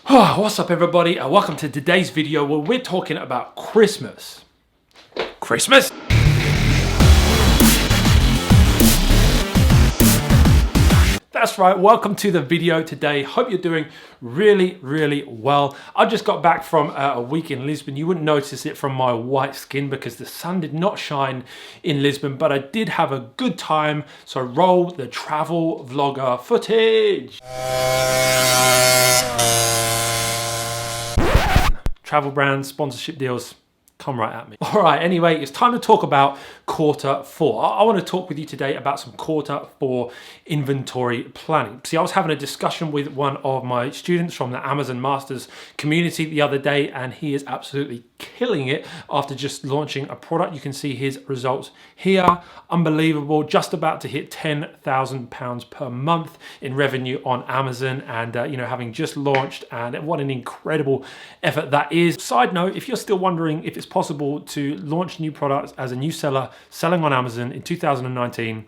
What's up everybody, welcome to today's video where we're talking about Christmas. Christmas? That's right, welcome to the video today. Hope you're doing really well. I just got back from a week in Lisbon. You wouldn't notice it from my white skin because the sun did not shine in Lisbon, but I did have a good time. So roll the travel vlogger footage. Travel brands, sponsorship deals, come right at me. All right, anyway, it's time to talk about quarter four. I want to talk with you today about some quarter four inventory planning. See, I was having a discussion with one of my students from the Amazon Masters community the other day, and he is absolutely killing it after just launching a product. You can see his results here. Unbelievable, just about to hit £10,000 per month in revenue on Amazon, and having just launched, and what an incredible effort that is. Side note, if you're still wondering if it's possible to launch new products as a new seller selling on Amazon in 2019,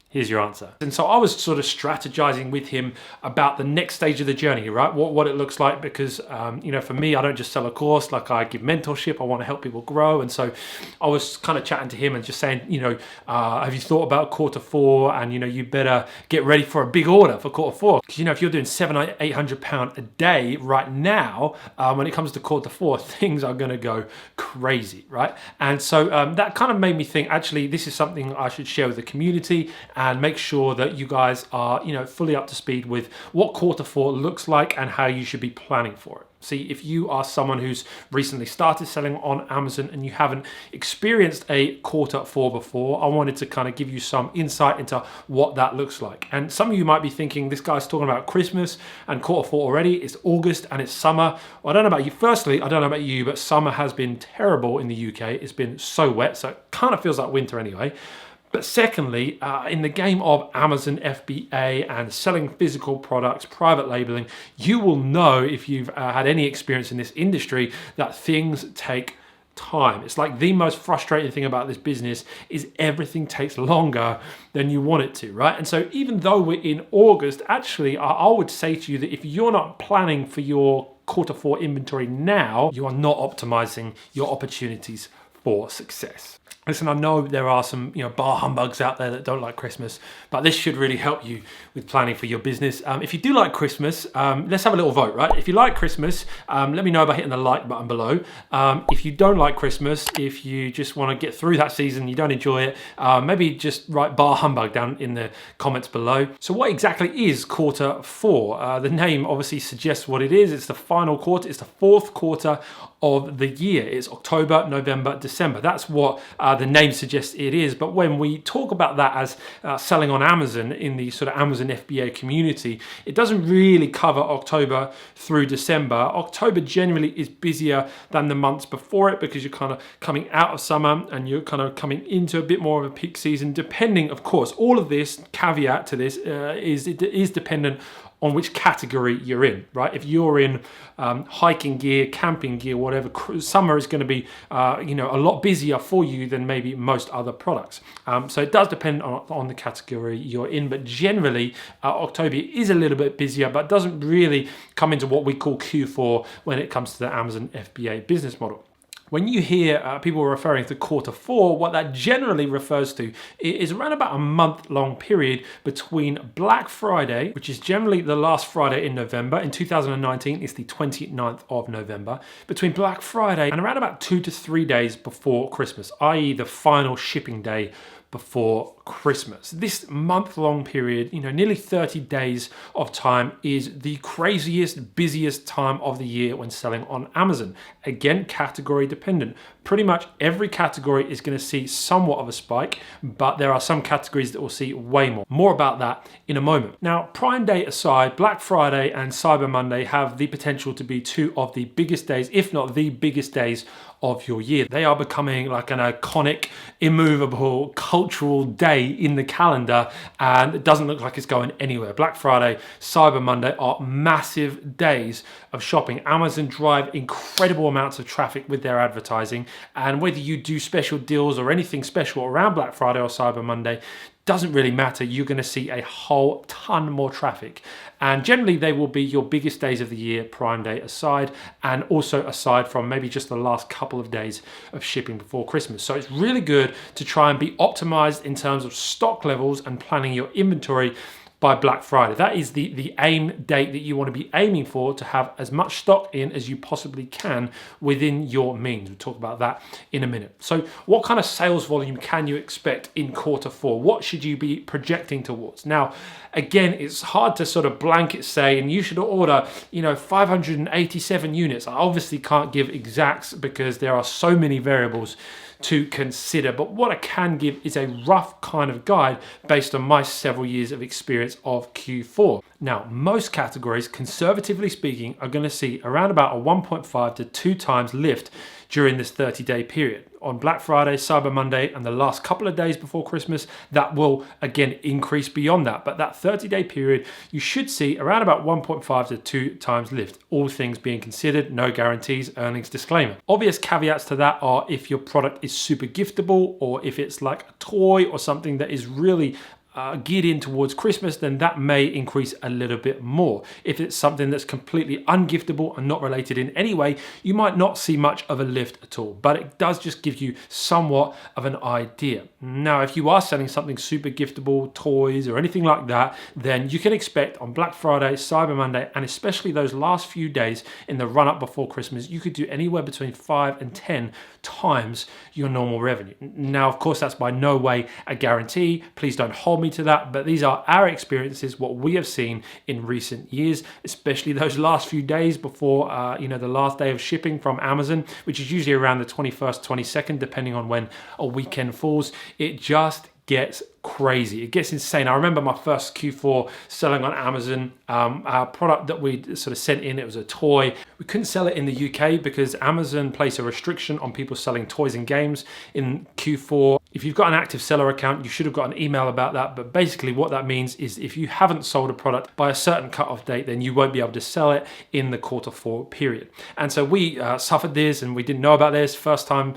here's your answer. And so I was sort of strategizing with him about the next stage of the journey, right? What it looks like, because for me, I don't just sell a course. Like, I give mentorship. I want to help people grow. And so I was kind of chatting to him and just saying, have you thought about quarter four? And you better get ready for a big order for quarter four, because if you're doing £700-800 a day right now, when it comes to quarter four, things are going to go crazy, right? And so that kind of made me think, actually, this is something I should share with the community and make sure that you guys are, fully up to speed with what quarter four looks like and how you should be planning for it. See, if you are someone who's recently started selling on Amazon and you haven't experienced a quarter four before, I wanted to kind of give you some insight into what that looks like. And some of you might be thinking, this guy's talking about Christmas and quarter four already. It's August and it's summer. Well, I don't know about you. Firstly, I don't know about you, but summer has been terrible in the UK. It's been so wet, so it kind of feels like winter anyway. But secondly, in the game of Amazon FBA and selling physical products, private labeling, you will know, if you've had any experience in this industry, that things take time. It's like the most frustrating thing about this business is everything takes longer than you want it to, right? And so even though we're in August, actually, I would say to you that if you're not planning for your quarter four inventory now, you are not optimizing your opportunities for success. Listen, I know there are some bar humbugs out there that don't like Christmas, but this should really help you with planning for your business. If you do like Christmas, let's have a little vote, right? If you like Christmas, let me know by hitting the like button below. If you don't like Christmas, if you just want to get through that season, you don't enjoy it, maybe just write bar humbug down in the comments below. So what exactly is quarter four? The name obviously suggests what it is. It's the final quarter. It's the fourth quarter of the year. It's October, November, December. That's what the name suggests it is. But when we talk about that as selling on Amazon in the sort of Amazon FBA community, it doesn't really cover October through December. October generally is busier than the months before it because you're kind of coming out of summer and you're kind of coming into a bit more of a peak season, depending, of course, all of this, caveat to this, is dependent on which category you're in, right? If you're in hiking gear, camping gear, whatever, summer is going to be, a lot busier for you than maybe most other products. So it does depend on the category you're in, but generally October is a little bit busier, but doesn't really come into what we call Q4 when it comes to the Amazon FBA business model. When you hear people referring to quarter four, what that generally refers to is around about a month-long period between Black Friday, which is generally the last Friday in November. In 2019, it's the 29th of November. Between Black Friday and around about 2 to 3 days before Christmas, i.e. the final shipping day before Christmas. This month-long period, nearly 30 days of time, is the craziest, busiest time of the year when selling on Amazon. Again, category dependent. Pretty much every category is going to see somewhat of a spike, but there are some categories that will see way more. More about that in a moment. Now, Prime Day aside, Black Friday and Cyber Monday have the potential to be two of the biggest days, if not the biggest days of your year. They are becoming like an iconic, immovable, cultural day in the calendar, and it doesn't look like it's going anywhere. Black Friday, Cyber Monday are massive days of shopping. Amazon drive incredible amounts of traffic with their advertising, and whether you do special deals or anything special around Black Friday or Cyber Monday, doesn't really matter. You're going to see a whole ton more traffic. And generally they will be your biggest days of the year, Prime Day aside, and also aside from maybe just the last couple of days of shipping before Christmas. So it's really good to try and be optimized in terms of stock levels and planning your inventory by Black Friday. That is the aim date that you want to be aiming for, to have as much stock in as you possibly can within your means. We'll talk about that in a minute. So what kind of sales volume can you expect in quarter four? What should you be projecting towards? Now, again, it's hard to sort of blanket say, and you should order, 587 units. I obviously can't give exacts because there are so many variables to consider, but what I can give is a rough kind of guide based on my several years of experience of Q4. Now, most categories, conservatively speaking, are going to see around about a 1.5 to 2 times lift during this 30-day period. On Black Friday, Cyber Monday, and the last couple of days before Christmas, that will again increase beyond that. But that 30-day period, you should see around about 1.5 to 2 times lift, all things being considered, no guarantees, earnings disclaimer. Obvious caveats to that are if your product is super giftable, or if it's like a toy or something that is really geared in towards Christmas, then that may increase a little bit more. If it's something that's completely ungiftable and not related in any way, you might not see much of a lift at all, but it does just give you somewhat of an idea. Now, if you are selling something super giftable, toys or anything like that, then you can expect on Black Friday, Cyber Monday, and especially those last few days in the run up before Christmas, you could do anywhere between 5 and 10 times your normal revenue. Now, of course, that's by no way a guarantee. Please don't hold me to that, but these are our experiences, what we have seen in recent years, especially those last few days before the last day of shipping from Amazon, which is usually around the 21st, 22nd, depending on when a weekend falls. It just gets crazy. It gets insane. I remember my first Q4 selling on Amazon. Our product that we sort of sent in, it was a toy. We couldn't sell it in the UK because Amazon placed a restriction on people selling toys and games in Q4. If you've got an active seller account, you should have got an email about that. But basically what that means is if you haven't sold a product by a certain cutoff date, then you won't be able to sell it in the quarter four period. And so we suffered this, and we didn't know about this. First time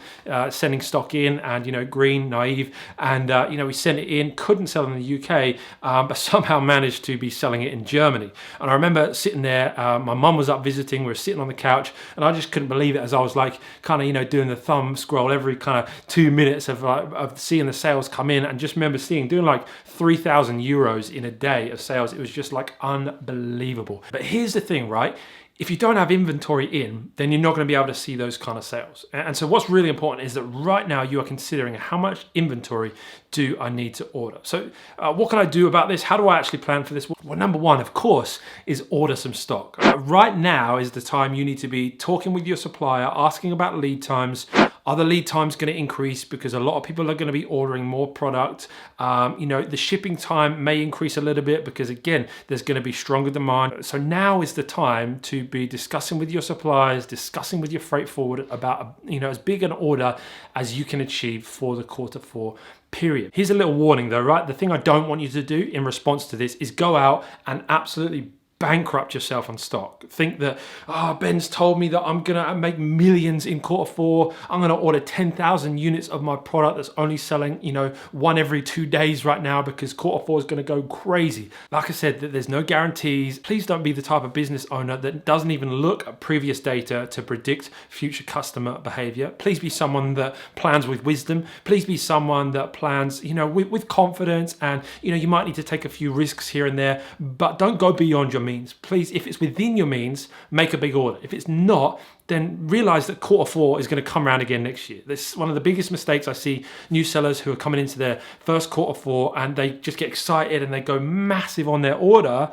sending stock in, and green, naive, and we sent it in, couldn't sell in the UK, but somehow managed to be selling it in Germany. And I remember sitting there, my mum was up visiting, we were sitting on the couch, and I just couldn't believe it as I was like kind of doing the thumb scroll every kind of 2 minutes of seeing the sales come in, and just remember doing like 3,000 euros in a day of sales. It was just like unbelievable. But here's the thing, right? If you don't have inventory in, then you're not going to be able to see those kind of sales. And so what's really important is that right now you are considering how much inventory do I need to order. So what can I do about this? How do I actually plan for this? Well, number one, of course, is order some stock. Right now is the time you need to be talking with your supplier, asking about lead times. Are the lead times going to increase because a lot of people are going to be ordering more product? The shipping time may increase a little bit because, again, there's going to be stronger demand. So now is the time to be discussing with your suppliers, discussing with your freight forwarder about as big an order as you can achieve for the quarter four period. Here's a little warning though, right? The thing I don't want you to do in response to this is go out and absolutely bankrupt yourself on stock. Think that, Ben's told me that I'm gonna make millions in quarter four. I'm gonna order 10,000 units of my product that's only selling, one every 2 days right now because quarter four is gonna go crazy. Like I said, that there's no guarantees. Please don't be the type of business owner that doesn't even look at previous data to predict future customer behavior. Please be someone that plans with wisdom. Please be someone that plans, with confidence, and, you might need to take a few risks here and there, but don't go beyond your means. Please, if it's within your means, make a big order. If it's not, then realize that quarter four is going to come around again next year. This is one of the biggest mistakes I see new sellers who are coming into their first quarter four, and they just get excited and they go massive on their order,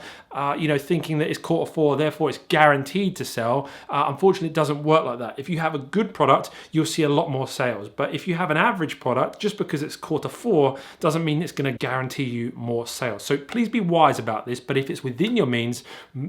thinking that it's quarter four, therefore it's guaranteed to sell. Unfortunately, it doesn't work like that. If you have a good product, you'll see a lot more sales. But if you have an average product, just because it's quarter four doesn't mean it's going to guarantee you more sales. So please be wise about this. But if it's within your means,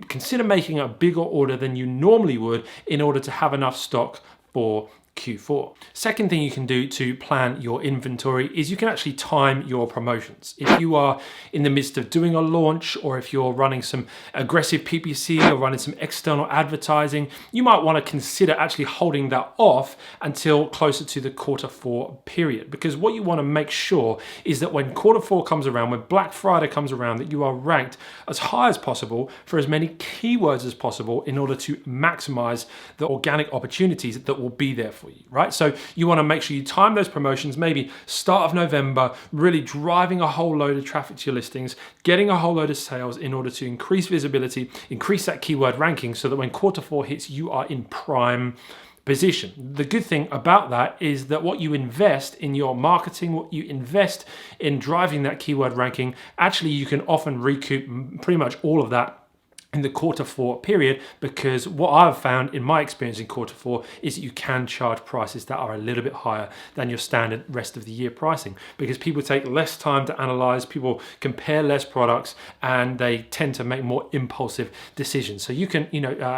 consider making a bigger order than you normally would in order to have enough stock for Q4. Second thing you can do to plan your inventory is you can actually time your promotions. If you are in the midst of doing a launch, or if you're running some aggressive PPC or running some external advertising, you might want to consider actually holding that off until closer to the Q4 period. Because what you want to make sure is that when Q4 comes around, when Black Friday comes around, that you are ranked as high as possible for as many keywords as possible in order to maximize the organic opportunities that will be there for you, right? So you want to make sure you time those promotions, maybe start of November, really driving a whole load of traffic to your listings, getting a whole load of sales in order to increase visibility, increase that keyword ranking, so that when Q4 hits, you are in prime position. The good thing about that is that what you invest in your marketing, what you invest in driving that keyword ranking, actually you can often recoup pretty much all of that in the Q4 period, because what I've found in my experience in Q4 is that you can charge prices that are a little bit higher than your standard rest of the year pricing, because people take less time to analyze, people compare less products, and they tend to make more impulsive decisions. So you can,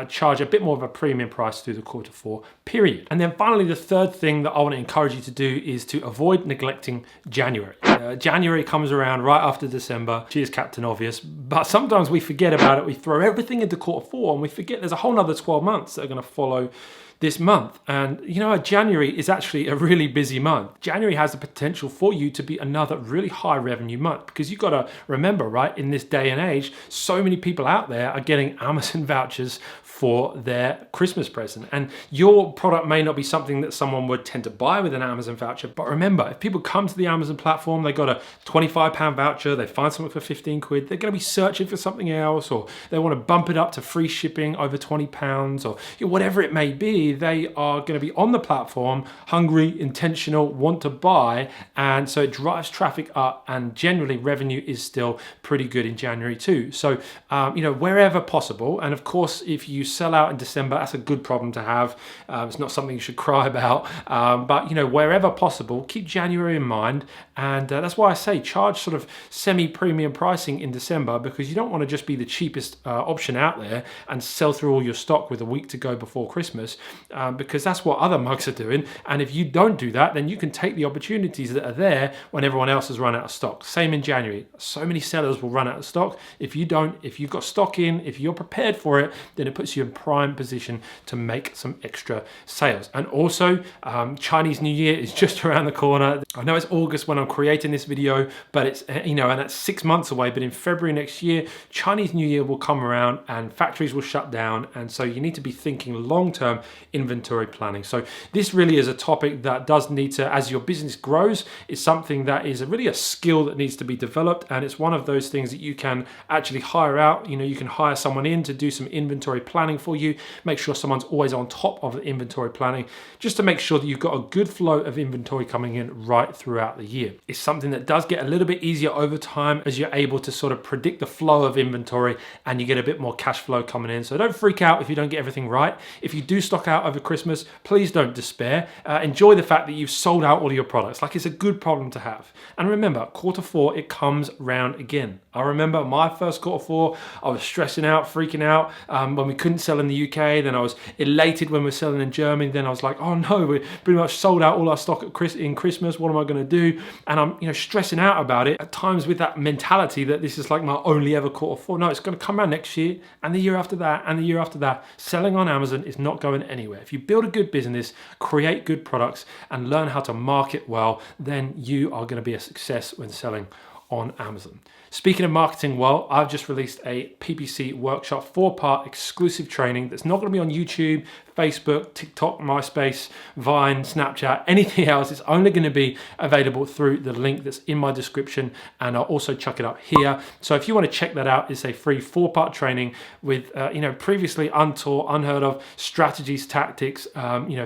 charge a bit more of a premium price through the Q4 period. And then finally, the third thing that I want to encourage you to do is to avoid neglecting January. January comes around right after December. Cheers, Captain Obvious. But sometimes we forget about it. We throw everything into Q4 and we forget there's a whole nother 12 months that are going to follow this month. And January is actually a really busy month. January has the potential for you to be another really high revenue month, because you've got to remember, right, in this day and age, so many people out there are getting Amazon vouchers for their Christmas present. And your product may not be something that someone would tend to buy with an Amazon voucher. But remember, if people come to the Amazon platform, they got a £25 voucher, they find something for 15 quid, they're going to be searching for something else, or they want to bump it up to free shipping over £20, or whatever it may be. They are going to be on the platform, hungry, intentional, want to buy, and so it drives traffic up, and generally revenue is still pretty good in January too. So, wherever possible, and of course, if you sell out in December, that's a good problem to have. It's not something you should cry about, but wherever possible, keep January in mind, and that's why I say charge sort of semi-premium pricing in December, because you don't want to just be the cheapest option out there and sell through all your stock with a week to go before Christmas. Because that's what other mugs are doing. And if you don't do that, then you can take the opportunities that are there when everyone else has run out of stock. Same in January. So many sellers will run out of stock. If you don't, if you've got stock in, if you're prepared for it, then it puts you in prime position to make some extra sales. And also, Chinese New Year is just around the corner. I know it's August when I'm creating this video, but it's, and that's 6 months away. But in February next year, Chinese New Year will come around and factories will shut down. And so you need to be thinking long-term inventory planning. So this really is a topic that does need to, as your business grows, is something that is really a skill that needs to be developed. And it's one of those things that you can actually hire out. You can hire someone in to do some inventory planning for you. Make sure someone's always on top of the inventory planning, just to make sure that you've got a good flow of inventory coming in right throughout the year. It's something that does get a little bit easier over time as you're able to sort of predict the flow of inventory and you get a bit more cash flow coming in. So don't freak out if you don't get everything right. If you do stock out over Christmas, please don't despair. Enjoy the fact that you've sold out all of your products. Like, it's a good problem to have. And remember, Q4, it comes round again. I remember my first Q4, I was stressing out, freaking out when we couldn't sell in the UK. Then I was elated when we're selling in Germany. Then I was like, oh no, we pretty much sold out all our stock in Christmas. What am I going to do? And I'm stressing out about it at times with that mentality that this is like my only ever Q4. No, it's going to come around next year and the year after that and the year after that. Selling on Amazon is not going anywhere. If you build a good business, create good products, and learn how to market well, then you are going to be a success when selling on Amazon. Speaking of marketing well, I've just released a PPC workshop, 4-part exclusive training that's not going to be on YouTube, Facebook, TikTok, MySpace, Vine, Snapchat, anything else. It's only going to be available through the link that's in my description, and I'll also chuck it up here. So if you want to check that out, it's a free 4-part training with previously untaught, unheard of strategies, tactics,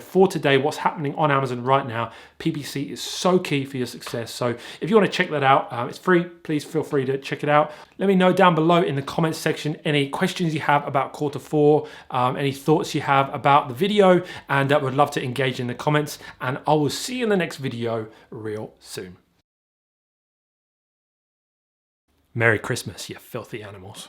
for today, what's happening on Amazon right now. PPC is so key for your success. So if you want to check that out, it's free. Please feel free to check it out. Let me know down below in the comments section any questions you have about Q4, any thoughts you have about the video, and I would love to engage in the comments, and I will see you in the next video real soon. Merry Christmas, you filthy animals.